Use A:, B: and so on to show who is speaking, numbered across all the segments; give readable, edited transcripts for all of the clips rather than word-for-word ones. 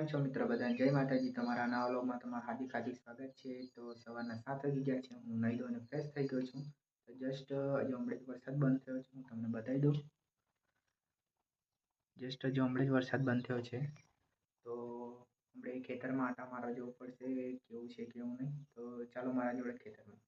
A: કેમ છો મિત્રો બધા? જય માતાજી. તમારા નવા વ્લોગમાં તમારું હાર્દિક હાર્દિક સ્વાગત છે. તો સવારના 7 વાગી ગયા છે. હું નાહી ધોઈને ફ્રેશ થઈ ગયો છું. તો જસ્ટ હજુ હમણાં જ વરસાદ બંધ થયો છે. હું તમને બતાવી દઉં. જસ્ટ હજુ હમણાં જ વરસાદ બંધ થયો છે. તો આપણે ખેતરમાં આટા મારવા જવું પડશે, કેવું છે કેવું નહીં. તો ચાલો મારા જોડે ખેતરમાં.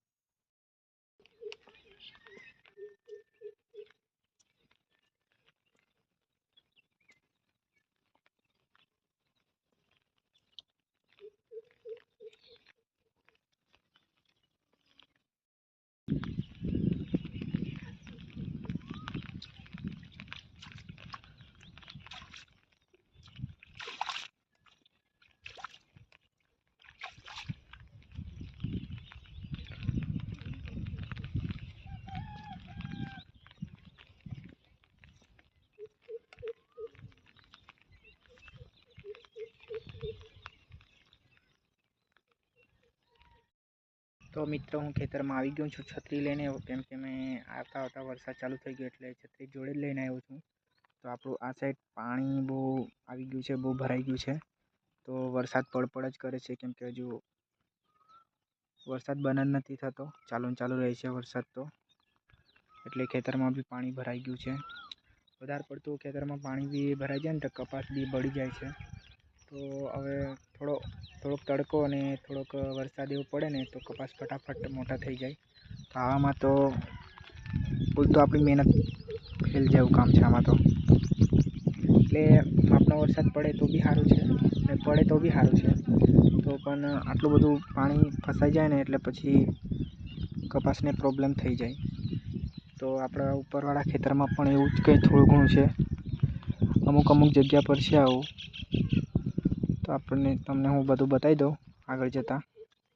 A: તો મિત્રો હું ખેતરમાં આવી ગયો છું છત્રી લઈને, કેમ કે મેં આવતા વરસાદ ચાલુ થઈ ગયો એટલે છત્રી જોડે જ લઈને આવ્યો છું. તો આપણું આ સાઈડ પાણી બહુ આવી ગયું છે, બહુ ભરાઈ ગયું છે. તો વરસાદ પડ જ કરે છે, કેમ કે હજુ વરસાદ બંધ જ નથી થતો, ચાલુ રહે છે વરસાદ. તો એટલે ખેતરમાં બી પાણી ભરાઈ ગયું છે. વધારે પડતું ખેતરમાં પાણી બી ભરાઈ જાય ને તો કપાસ બી બળી જાય છે. તો હવે થોડોક તડકો અને થોડોક વરસાદ એવું પડે ને તો કપાસ ફટાફટ મોટા થઈ જાય. તો આવામાં તો પૂરતું આપણી મહેનત ફેલ જેવું કામ છે આમાં તો. એટલે માપનો વરસાદ પડે તો બી સારું છે, ને પડે તો બી સારું છે. તો પણ આટલું બધું પાણી ફસાઈ જાય ને એટલે પછી કપાસને પ્રોબ્લેમ થઈ જાય. તો આપણા ઉપરવાળા ખેતરમાં પણ એવું જ કંઈ થોડું ઘણું છે. અમુક જગ્યા પર છે આવું. તો તમને હું બધું બતાવી દઉં આગળ જતાં.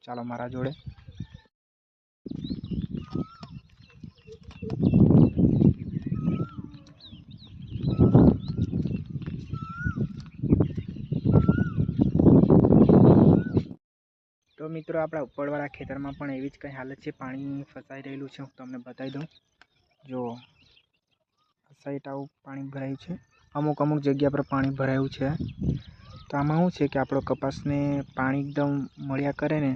A: ચાલો મારા જોડે. તો મિત્રો આપણા ઉપરવાળા ખેતરમાં પણ એવી જ કંઈ હાલત છે. પાણી ફસાઈ રહેલું છે. હું તમને બતાવી દઉં. જો સાઈડ આવું પાણી ભરાયું છે. અમુક જગ્યા પર પાણી ભરાયું છે. તો આમાં શું છે કે આપણો કપાસને પાણી એકદમ મળ્યા કરે ને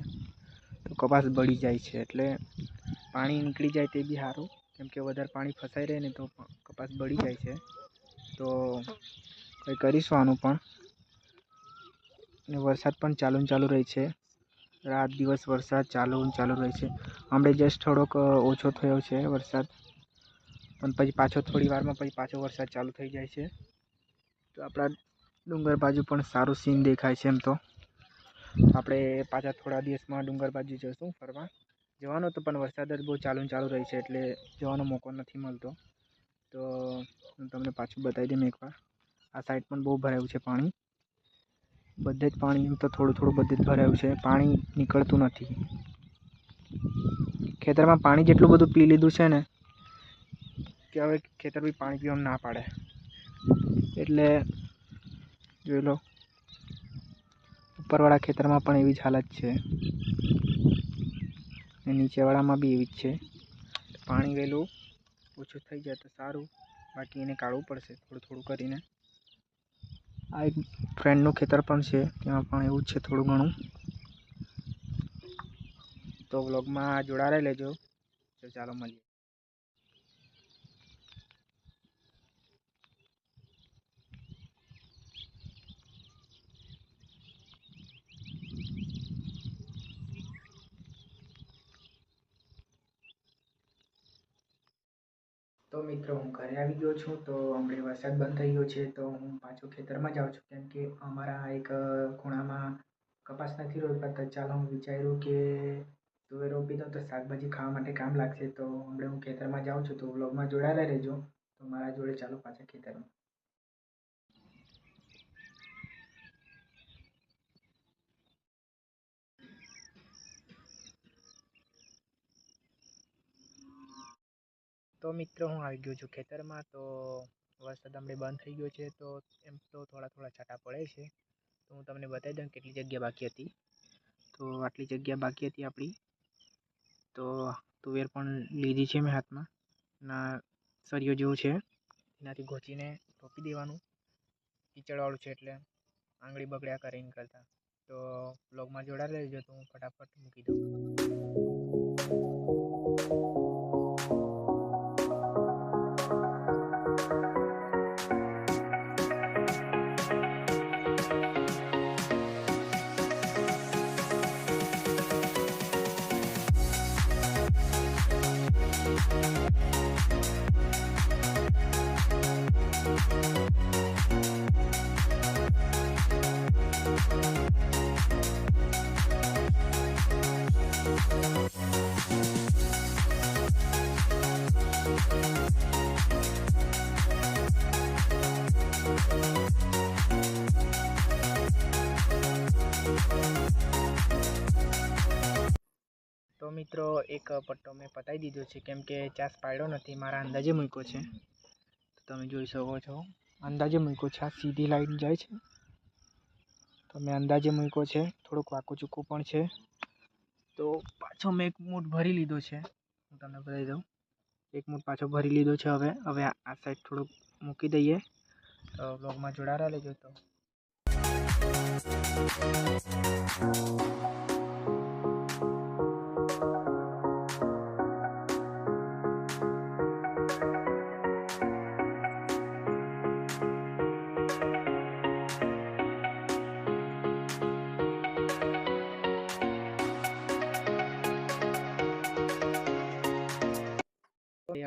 A: તો કપાસ બળી જાય છે. એટલે પાણી નીકળી જાય તે બી સારું, કેમ કે વધારે પાણી ફસાઈ રહે ને તો કપાસ બળી જાય છે. તો કંઈ કરીશું આનું પણ. ને વરસાદ પણ ચાલુ રહે છે. રાત દિવસ વરસાદ ચાલુ રહે છે. હમણાં જસ્ટ થોડોક ઓછો થયો છે વરસાદ, પણ પછી થોડી વારમાં પાછો વરસાદ ચાલુ થઈ જાય છે. તો આપણા ડુંગર બાજુ પણ સારું સીન દેખાય છે. એમ તો આપણે પાછા થોડા દિવસમાં ડુંગર બાજુ જઈશું ફરવા. જવાનું તો પણ વરસાદ જ બહુ ચાલુ રહે છે એટલે જવાનો મોકો નથી મળતો. તો હું તમને પાછું બતાવી દઉં એકવાર. આ સાઈડ પણ બહુ ભરાયું છે પાણી. બધે જ પાણી એમ તો થોડું બધે જ ભરાયું છે. પાણી નીકળતું નથી. ખેતરમાં પાણી જેટલું બધું પી લીધું છે ને કે હવે ખેતર બી પાણી પીવાનું ના પાડે. એટલે જોઈ લો, ઉપરવાળા ખેતરમાં પણ એવી જ હાલત છે, ને નીચેવાળામાં બી એવી જ છે. પાણી વહેલું ઓછું થઈ જાય તો સારું, બાકી એને કાઢવું પડશે થોડું કરીને. આ એક ફ્રેન્ડનું ખેતર પણ છે, તેમાં પણ એવું જ છે થોડું ઘણું. તો વ્લોગમાં જોડાઈ લેજો. તો ચાલો મળીએ. તો મિત્રો હું ઘરે આવી ગયો છું. તો હમણાં વરસાદ બંધ થઈ ગયો છે. તો હું પાછો ખેતરમાં જાઉં છું, કેમ કે અમારા એક ખૂણામાં કપાસ નથી રોપતા. તો ચાલો હું વિચાર્યું કે તુવેર રોપી દઉં તો શાકભાજી ખાવા માટે કામ લાગશે. તો હમણાં હું ખેતરમાં જાઉં છું. તો વ્લોગમાં જોડાયેલા રહેજો. તો મારા જોડે ચાલો પાછા ખેતરમાં. તો મિત્રો હું આવી ગયો છું ખેતરમાં. તો વરસાદ હમણાં બંધ થઈ ગયો છે. તો એમ તો થોડા છાંટા પડે છે. તો હું તમને બતાવી દઉં કેટલી જગ્યા બાકી હતી. તો આટલી જગ્યા બાકી હતી આપણી. તો તુવેર પણ લીધી છે મેં હાથમાં. ના સળિયો જેવું છે, એનાથી ઘોંચીને રોપી દેવાનું. કીચડવાળું છે એટલે આંગળી બગડ્યા કરીને કરતા. તો બ્લોગમાં જોડાયેલા રહેજો. તો હું ફટાફટ મૂકી દઉં. તો મિત્રો એક પટ્ટો મેં પતાવી દીધો છે, કેમ કે ચાસ પાડ્યો નથી, મારા અંદાજે મૂક્યો છે. તો તમે જોઈ શકો છો, અંદાજે મૂક્યો છે. આ સીધી લાઈન જાય છે, તો મેં અંદાજે મૂક્યો છે. થોડુંક વાંકું ચૂકું પણ છે. તો પાછો મેં એક મૂઠ ભરી લીધો છે. હું તમને બતાવી દઉં, એક મૂઠ પાછો ભરી લીધો છે. હવે આ સાઈડ થોડુંક મૂકી દઈએ. તો બ્લોગમાં જોડાયેલા રહેજો. તો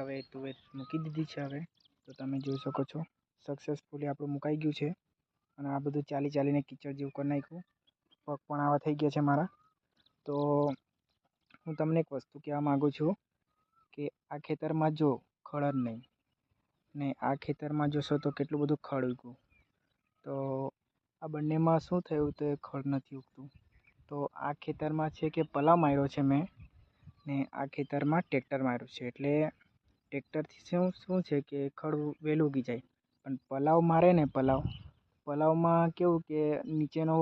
A: હવે તુવેર મૂકી દીધી છે. હવે તો તમે જોઈ શકો છો, સક્સેસફુલી આપણું મુકાઈ ગયું છે. અને આ બધું ચાલીને કીચડ જેવું કરી નાખ્યું. પગ પણ આવા થઈ ગયા છે મારા. તો હું તમને એક વસ્તુ કહેવા માગું છું કે આ ખેતરમાં જો ખડ જ નહીં, ને આ ખેતરમાં જોશો તો કેટલું બધું ખડ ઉગ્યું. તો આ બંનેમાં શું થયું, તો ખડ નથી ઉગતું. તો આ ખેતરમાં છે કે પલાવ માર્યો છે મેં, ને આ ખેતરમાં ટ્રેક્ટર માર્યું છે. એટલે ટ્રેક્ટરથી શું છે કે ખડ વહેલું ઉગી જાય. પણ પલાવ મારે ને પલાવમાં કેવું કે નીચેનો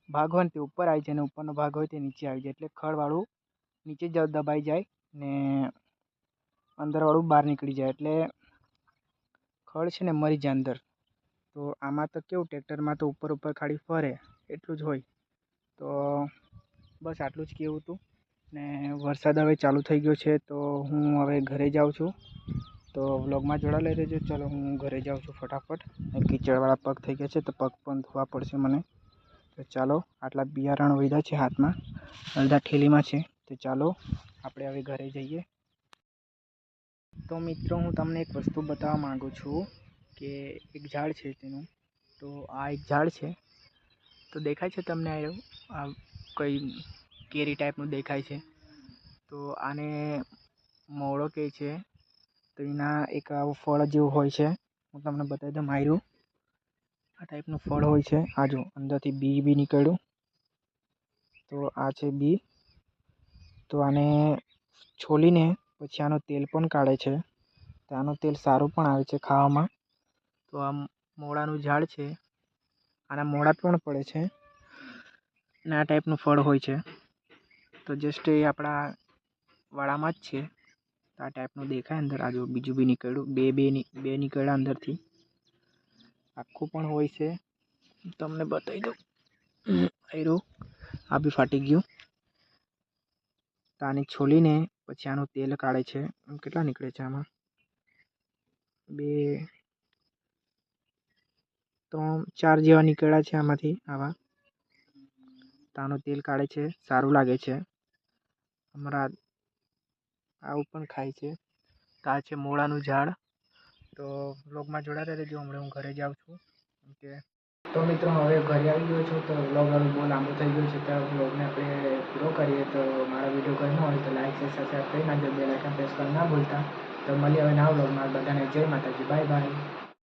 A: ભાગ હોય ને તે ઉપર આવી જાય, ને ઉપરનો ભાગ હોય તે નીચે આવી જાય. એટલે ખડવાળું નીચે જ દબાઈ જાય ને અંદરવાળું બહાર નીકળી જાય. એટલે ખડ છે ને મરી જાય અંદર. તો આમાં તો કેવું, ટ્રેક્ટરમાં તો ઉપર ખાલી ફરે એટલું જ હોય. તો બસ આટલું જ કહેવું હતું. ને વરસાદ હવે ચાલુ થઈ ગયો છે, તો હું હવે ઘરે જાઉં છું. તો વ્લોગમાં જોડાયેલા રહેજો. ચાલો હું ઘરે જાઉં છું ફટાફટ. કીચડવાળા પગ થઈ ગયા છે, તો પગ પણ ધોવા પડશે મને. તો ચાલો, આટલા બિયારણ વધ્યા છે હાથમાં, અડધા ઠેલીમાં છે. તો ચાલો આપણે હવે ઘરે જઈએ. તો મિત્રો હું તમને એક વસ્તુ બતાવવા માગું છું કે એક ઝાડ છે તેનું. તો આ એક ઝાડ છે, તો દેખાય છે તમને આ કઈ કેરી ટાઈપનું દેખાય છે. તો આને મોવડો કહે છે. તો એના એક આવું ફળ જેવું હોય છે. હું તમને બતાવી દઉં. માર્યું આ ટાઈપનું ફળ હોય છે. આ જો અંદરથી બી નીકળ્યું. તો આ છે બી. તો આને છોલીને પછી આનું તેલ પણ કાઢે છે. તો આનું તેલ સારું પણ આવે છે ખાવામાં. તો આ મોળાનું ઝાડ છે. આના મોળા પણ પડે છે, અને આ ટાઈપનું ફળ હોય છે. તો જસ્ટ એ આપણા વાડામાં જ છે. આ ટાઈપનું દેખાય અંદર. આ જો બીજું બી નીકળ્યું, બે નીકળ્યા અંદરથી. આખું પણ હોય છે. તમને બતાવી દઉં. આ બી ફાટી ગયું. તો આને છોલીને પછી આનું તેલ કાઢે છે. કેટલા નીકળે છે આમાં? 2, 3, 4 જેવા નીકળ્યા છે આમાંથી. આવા તો આનું તેલ કાઢે છે. સારું લાગે છે. અમારા આવું પણ ખાય છે. તો આ છે મોળાનું ઝાડ. તો વ્લોગમાં જોડાતા રહેજો. હમણાં હું ઘરે જાઉં છું. ઓકે. તો મિત્રો હવે ઘરે આવી ગયો છું. તો વ્લોગ હવે બહુ લાંબુ થઈ ગયું છે. તો વ્લોગને આપણે પૂરો કરીએ. તો મારા વિડીયો ગમ્યો હોય તો લાઈક શેર સબસ્ક્રાઈબ કરી નાખજો. બેલ આઇકન પ્રેસ કરવા ના ભૂલતા. તો મળીએ હવે નવા વ્લોગમાં. બધાને જય માતાજી. Bye bye.